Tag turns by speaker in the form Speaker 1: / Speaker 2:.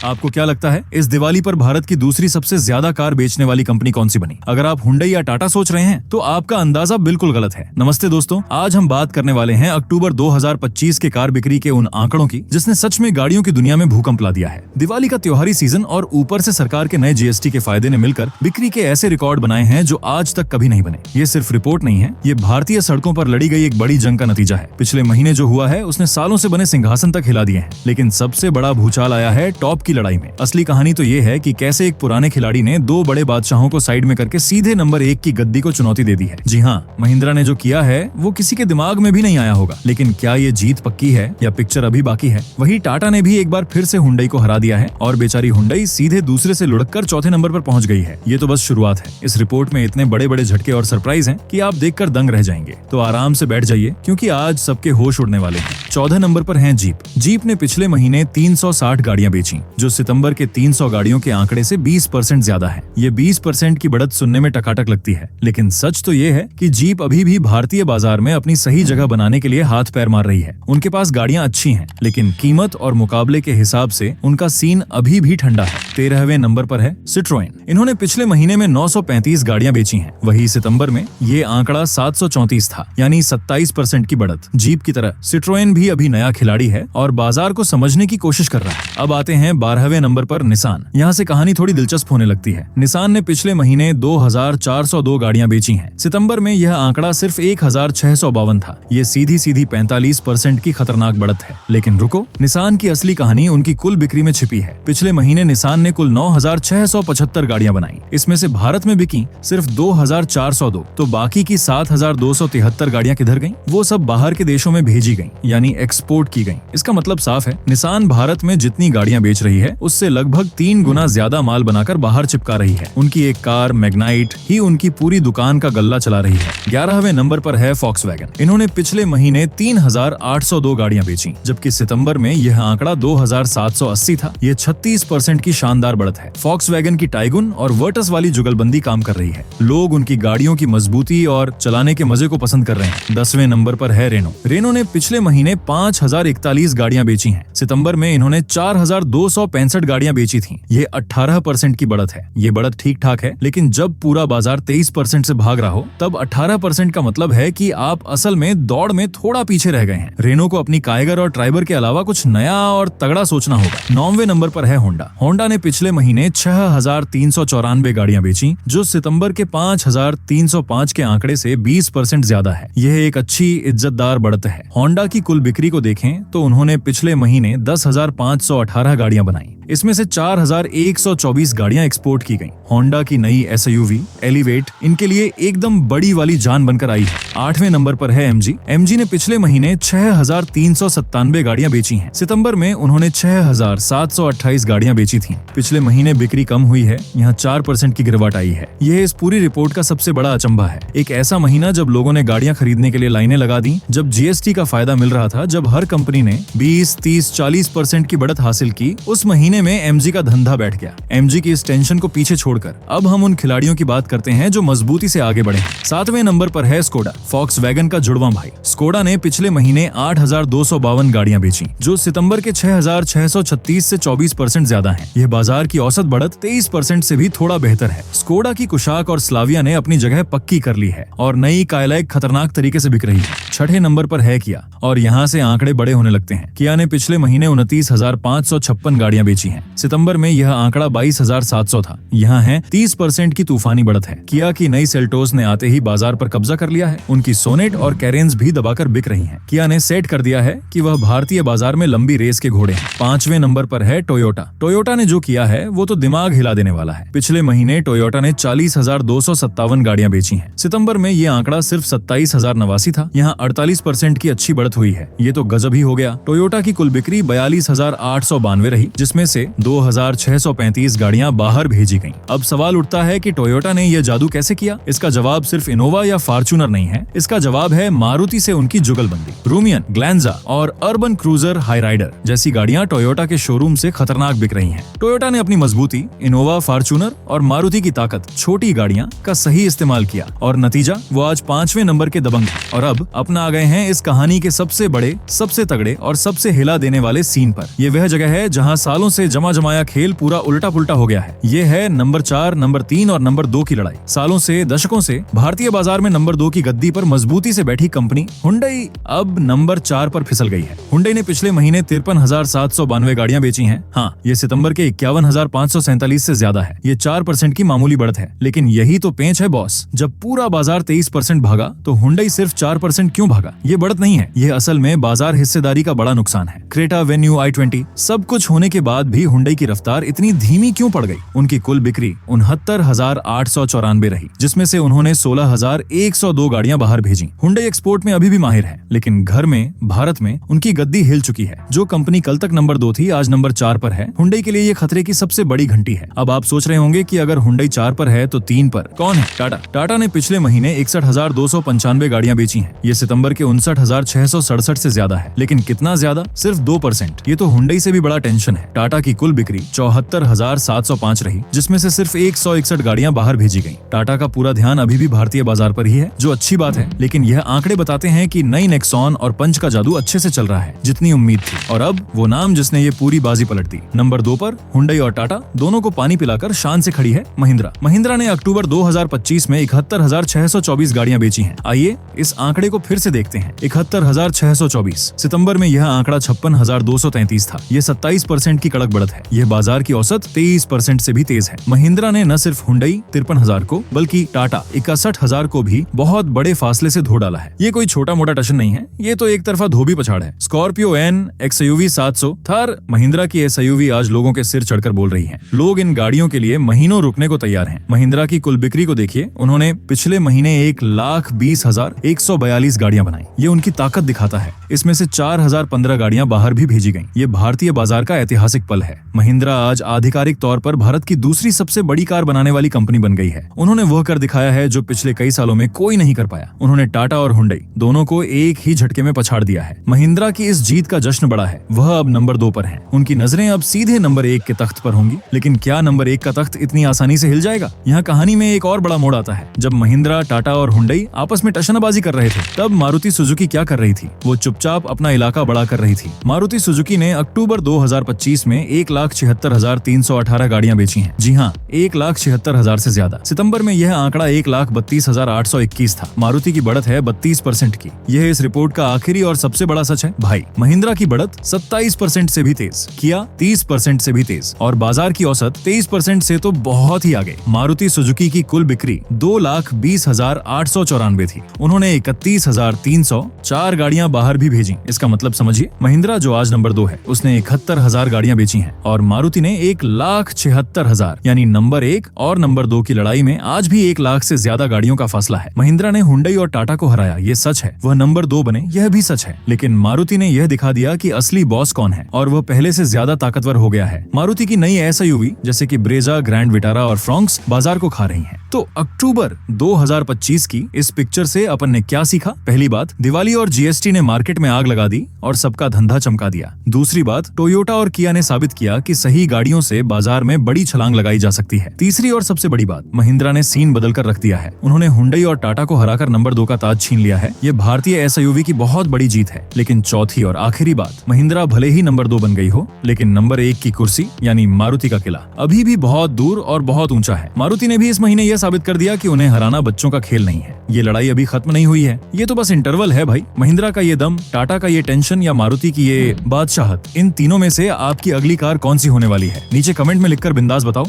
Speaker 1: आपको क्या लगता है इस दिवाली पर भारत की दूसरी सबसे ज्यादा कार बेचने वाली कंपनी कौन सी बनी? अगर आप हुंडई या टाटा सोच रहे हैं तो आपका अंदाजा बिल्कुल गलत है। नमस्ते दोस्तों, आज हम बात करने वाले हैं अक्टूबर 2025 के कार बिक्री के उन आंकड़ों की जिसने सच में गाड़ियों की दुनिया में भूकंप ला दिया है। दिवाली का त्योहारी सीजन और ऊपर से सरकार के नए जीएसटी के फायदे ने मिलकर बिक्री के ऐसे रिकॉर्ड बनाए हैं जो आज तक कभी नहीं बने। ये सिर्फ रिपोर्ट नहीं है, ये भारतीय सड़कों पर लड़ी गई एक बड़ी जंग का नतीजा है। पिछले महीने जो हुआ है उसने सालों से बने सिंहासन तक हिला दिए हैं, लेकिन सबसे बड़ा भूचाल आया है टॉप की लड़ाई में। असली कहानी तो ये है कि कैसे एक पुराने खिलाड़ी ने दो बड़े बादशाहों को साइड में करके सीधे नंबर 1 की गद्दी को चुनौती दे दी है। जी हाँ, महिंद्रा ने जो किया है वो किसी के दिमाग में भी नहीं आया होगा। लेकिन क्या ये जीत पक्की है या पिक्चर अभी बाकी है? वही टाटा ने भी एक बार फिर से हुंडई को हरा दिया है और बेचारी हुंडई सीधे दूसरे से लुढ़ककर चौथे नंबर पर पहुंच गई है। ये तो बस शुरुआत है। इस रिपोर्ट में इतने बड़े बड़े झटके और सरप्राइज हैं कि आप देखकर दंग रह जाएंगे। तो आराम से बैठ जाइए क्योंकि आज सबके होश उड़ने वाले हैं। 14 नंबर पर है जीप। जीप ने पिछले महीने 360 गाड़ियां बेची, जो सितंबर के 300 गाड़ियों के आंकड़े से 20% ज्यादा है। ये 20% की बढ़त सुनने में टकाटक लगती है, लेकिन सच तो ये है कि जीप अभी भी भारतीय बाजार में अपनी सही जगह बनाने के लिए हाथ पैर मार रही है। उनके पास गाड़ियां अच्छी हैं, लेकिन कीमत और मुकाबले के हिसाब से उनका सीन अभी भी ठंडा है। 13वें नंबर पर है सिट्रोएन। इन्होंने पिछले महीने में 935 गाड़ियां बेची हैं। वही सितंबर में ये आंकड़ा 734 था, यानी 27% की बढ़त। जीप की तरह सिट्रोएन भी अभी नया खिलाड़ी है और बाजार को समझने की कोशिश कर रहा है। अब आते हैं 12वें नंबर पर निसान। यहाँ से कहानी थोड़ी दिलचस्प होने लगती है। निसान ने पिछले महीने 2402 गाड़ियां बेची हैं। सितंबर में यह आंकड़ा सिर्फ 1652 था। ये सीधी 45% की खतरनाक बढ़त है। लेकिन रुको, निसान की असली कहानी उनकी कुल बिक्री में छिपी है। पिछले महीने निसान ने कुल 9675 गाड़ियां बनाई। इसमें से भारत में बिकी सिर्फ 2402, तो बाकी की 7273 गाड़ियां किधर गईं? वो सब बाहर के देशों में भेजी गईं, यानी एक्सपोर्ट की गईं। इसका मतलब साफ है, निसान भारत में जितनी गाड़ियां बेच रही है उससे लगभग 3 गुना ज्यादा माल बनाकर बाहर चिपका रही है। उनकी एक कार मैग्नाइट ही उनकी पूरी दुकान का गल्ला चला रही है। 11वें नंबर पर है फॉक्सवैगन। इन्होंने पिछले महीने 3802 गाड़ियां बेची, जबकि सितंबर में यह आंकड़ा 2780 था। ये 36% की शानदार बढ़त है। फॉक्सवैगन की टाइगुन और वर्टस वाली जुगलबंदी काम कर रही है। लोग उनकी गाड़ियों की मजबूती और चलाने के मजे को पसंद कर रहे हैं। 10वें नंबर पर है रेनो। रेनो ने पिछले महीने 5041 गाड़ियां बेची हैं। सितंबर में इन्होंने 4265 गाड़ियां बेची थीं। ये 18% की बढ़त है। ये बढ़त ठीक ठाक है, लेकिन जब पूरा बाजार 23% से भाग रहा हो तब 18% का मतलब है कि आप असल में दौड़ में थोड़ा पीछे रह गए हैं। रेनो को अपनी काइगर और ट्राइबर के अलावा कुछ नया और तगड़ा सोचना होगा। 9वें नंबर पर है होंडा। होंडा ने पिछले महीने 6394 गाड़ियां बेची, जो सितंबर के 5305 के आंकड़े से 20% ज्यादा है। यह एक अच्छी इज्जतदार बढ़त है। होंडा की कुल बिक्री को देखें तो उन्होंने पिछले महीने 10,518 गाड़ियां बनाई। इसमें से 4124 गाड़ियां एक्सपोर्ट की गईं। होंडा की नई SUV एलिवेट इनके लिए एकदम बड़ी वाली जान बनकर आई है। 8वें नंबर पर है MG। MG ने पिछले महीने 6397 गाड़ियां बेची हैं। सितंबर में उन्होंने 6728 गाड़ियां बेची थीं। पिछले महीने बिक्री कम हुई है, यहाँ 4% की गिरावट आई है। यह इस पूरी रिपोर्ट का सबसे बड़ा अचंभा है। एक ऐसा महीना जब लोगों ने गाड़ियां खरीदने के लिए लाइनें लगा दी, जब GST का फायदा मिल रहा था, जब हर कंपनी ने 20, 30, 40% की बढ़त हासिल की, उस महीने में MG का धंधा बैठ गया। MG की इस टेंशन को पीछे छोड़कर अब हम उन खिलाड़ियों की बात करते हैं जो मजबूती से आगे बढ़े। 7वें नंबर पर है स्कोडा, फॉक्सवैगन का जुड़वां भाई। स्कोडा ने पिछले महीने 8252 गाड़ियां बेची, जो सितंबर के 6636 से 24% ज्यादा है। यह बाजार की औसत बढ़त 23% से भी थोड़ा बेहतर है। स्कोडा की कुशाक और स्लाविया ने अपनी जगह पक्की कर ली है और नई काइलैक खतरनाक तरीके से बिक रही है। 6ठे नंबर पर है किया और यहाँ से आंकड़े बड़े होने लगते हैं। किया ने पिछले महीने 29,556 गाड़ियां बेची हैं। सितंबर में यह आंकड़ा 22,700 था। यहाँ है 30% की तूफानी बढ़त है। किया की नई सेल्टोस ने आते ही बाजार पर कब्जा कर लिया है। उनकी सोनेट और कैरेंस भी दबाकर बिक रही हैं। किया ने सेट कर दिया है कि वह भारतीय बाजार में लंबी रेस के घोड़े हैं। 5वें नंबर पर है टोयोटा। टोयोटा ने जो किया है वो तो दिमाग हिला देने वाला है। पिछले महीने टोयोटा ने 40,257 गाड़ियां बेची हैं। सितंबर में ये आंकड़ा सिर्फ 27,089 था। यहाँ 48% की अच्छी बढ़त हुई है। ये तो गजब ही हो गया। टोयोटा की कुल बिक्री 42,892 रही, जिसमें से 2,635 गाड़ियां बाहर भेजी गईं। अब सवाल उठता है कि टोयोटा ने यह जादू कैसे किया? इसका जवाब सिर्फ इनोवा या फॉर्च्यूनर नहीं है। इसका जवाब है मारुति से उनकी जुगलबंदी। रूमियन, ग्लैंजा और अर्बन क्रूजर हाईराइडर जैसी गाड़ियां टोयोटा के शोरूम से खतरनाक बिक रही हैं। टोयोटा ने अपनी मजबूती, इनोवा, फॉर्च्यूनर और मारुति की ताकत, छोटी गाड़ियां का सही इस्तेमाल किया और नतीजा वो आज 5वें नंबर के दबंग हैं और अब अपना आ गए हैं इस कहानी के सबसे बड़े, सबसे तगड़े और सबसे हिला देने वाले सीन पर। ये वह जगह है जहां सालों से से जमा जमाया खेल पूरा उल्टा पुल्टा हो गया है। ये है नंबर 4, नंबर 3 और नंबर 2 की लड़ाई। सालों से, दशकों से भारतीय बाजार में नंबर 2 की गद्दी पर मजबूती से बैठी कंपनी हुंडई अब नंबर 4 पर फिसल गई है। हुंडई ने पिछले महीने 53,792 गाड़ियां बेची हैं। हाँ, ये सितंबर के 51,547 से ज्यादा है। ये 4% की मामूली बढ़त है, लेकिन यही तो पेंच है बॉस। जब पूरा बाजार 23% भागा तो हुंडई सिर्फ 4% क्यों भागा? ये बढ़त नहीं है, ये असल में बाजार हिस्सेदारी का बड़ा नुकसान है। क्रेटा, वेन्यू, i20 सब कुछ होने के बाद भी हुंडई की रफ्तार इतनी धीमी क्यों पड़ गई? उनकी कुल बिक्री 69,894 रही, जिसमें से उन्होंने 16,102 गाड़ियां बाहर भेजी। हुंडई एक्सपोर्ट में अभी भी माहिर है, लेकिन घर में, भारत में उनकी गद्दी हिल चुकी है। जो कंपनी कल तक नंबर 2 थी, आज नंबर 4 पर है। हुंडई के लिए ये खतरे की सबसे बड़ी घंटी है। अब आप सोच रहे होंगे कि अगर हुंडई 4 पर है तो 3 पर कौन है? टाटा। टाटा ने पिछले महीने 61,295 गाड़ियां बेची हैं। ये सितंबर के 59,667 से ज्यादा है, लेकिन कितना ज्यादा? सिर्फ 2%। ये तो हुंडई से भी बड़ा टेंशन है। टाटा की कुल बिक्री 74,705 रही, जिसमें से सिर्फ 161 गाड़ियां बाहर भेजी गईं। टाटा का पूरा ध्यान अभी भी भारतीय बाजार पर ही है, जो अच्छी बात है, लेकिन यह आंकड़े बताते हैं कि नई नेक्सॉन और पंच का जादू अच्छे से चल रहा है, जितनी उम्मीद थी। और अब वो नाम जिसने ये पूरी बाजी पलट दी। नंबर 2 पर हुंडई और टाटा दोनों को पानी पिलाकर शान से खड़ी है महिंद्रा। महिंद्रा ने अक्टूबर 2025 में 71,624 गाड़ियां बेची हैं। आइए इस आंकड़े को फिर से देखते हैं। 71,624। सितंबर में यह आंकड़ा 56,233 था। यह 27% की कड़क बढ़त है। यह बाजार की औसत 23% से भी तेज है। महिंद्रा ने न सिर्फ हुंडई 53,000 को, बल्कि टाटा 61,000 को भी बहुत बड़े फासले से धो डाला है। ये कोई छोटा मोटा टशन नहीं है, ये तो एक तरफा धोबी पछाड़ है। Scorpio N, XUV 700, Thar, Mahindra की SUV आज लोगों के सिर चढ़कर बोल रही है। लोग इन गाड़ियों के लिए महीनों रुकने को तैयार हैं। महिंद्रा की कुल बिक्री को देखिए, उन्होंने पिछले महीने 1,20,142 गाड़ियां बनाई। ये उनकी ताकत दिखाता है। इसमें से 4,015 गाड़ियां बाहर भी भेजी गईं। ये भारतीय बाजार का ऐतिहासिक पल है। महिंद्रा आज आधिकारिक तौर पर भारत की दूसरी सबसे बड़ी कार बनाने वाली कंपनी बन गई है। उन्होंने वह कर दिखाया है जो पिछले कई सालों में कोई नहीं कर पाया। उन्होंने टाटा और हुंडई दोनों को एक ही झटके में पछाड़ दिया है। महिंद्रा की इस जीत का जश्न बड़ा है। वह अब नंबर 2 पर है। उनकी नजरें अब सीधे नंबर 1 के तख्त पर होंगी। लेकिन क्या नंबर 1 का तख्त इतनी आसानी से हिल जाएगा? यहाँ कहानी में एक और बड़ा मोड़ आता है। जब महिंद्रा, टाटा और हुंडई आपस में टशनबाजी कर रहे थे, तब मारुति सुजुकी क्या कर रही थी? वो चुपचाप अपना इलाका बड़ा कर रही थी। मारुति सुजुकी ने अक्टूबर 2025 में 1,76,318 गाड़ियां बेची हैं। जी हाँ, 1,76,000 से ज्यादा। सितंबर में यह आंकड़ा 1,32,821 था। मारुति की बढ़त है 32% की। यह इस रिपोर्ट का आखिरी और सबसे बड़ा सच है भाई। महिंद्रा की बढ़त 27% से भी तेज, किया 30% से भी तेज, और बाजार की औसत 23% से तो बहुत ही आगे। मारुति सुजुकी की कुल बिक्री 2,20,894 थी। उन्होंने 31,304 गाड़ियां बाहर भी भेजी। इसका मतलब समझिए, महिंद्रा जो आज नंबर 2 है, उसने 71,000 गाड़ियां बेची हैं, और मारुति ने 1,76,000। यानी नंबर 1 और नंबर 2 की लड़ाई में आज भी 1 लाख से ज्यादा गाड़ियों का फासला है। महिंद्रा ने हुंडई और टाटा को हराया, ये सच है। वह नंबर 2 बने, यह भी सच है। लेकिन मारुति ने यह दिखा दिया कि असली बॉस कौन है, और वह पहले से ज्यादा ताकतवर हो गया है। मारुति की नई SUV जैसे कि ब्रेजा, ग्रैंड विटारा और फ्रॉन्क्स बाजार को खा रही हैं। तो अक्टूबर 2025 की इस पिक्चर से अपन ने क्या सीखा? पहली बात, दिवाली और GST ने मार्केट में आग लगा दी और सबका धंधा चमका दिया। दूसरी बात, टोयोटा और किया ने साबित किया कि सही गाड़ियों से बाजार में बड़ी छलांग लगाई जा सकती है। तीसरी और सबसे बड़ी बात, महिंद्रा ने सीन बदलकर रख दिया है। उन्होंने हुंडई और टाटा को हराकर नंबर 2 का ताज छीन लिया है। ये भारतीय SUV की बहुत बड़ी जीत है। लेकिन चौथी और आखिरी बात, महिंद्रा भले ही नंबर 2 बन गई हो, लेकिन नंबर 1 की कुर्सी यानी मारुति का किला अभी भी बहुत दूर और बहुत ऊंचा है। मारुति ने भी इस महीने यह साबित कर दिया कि उन्हें हराना बच्चों का खेल नहीं है। ये लड़ाई अभी खत्म नहीं हुई है, ये तो बस इंटरवल है भाई। महिंद्रा का ये दम, टाटा का ये टेंशन या मारुति की ये बादशाहत, इन तीनों में से आपकी अगली कार कौन सी होने वाली है? नीचे कमेंट में लिखकर बिंदास बताओ।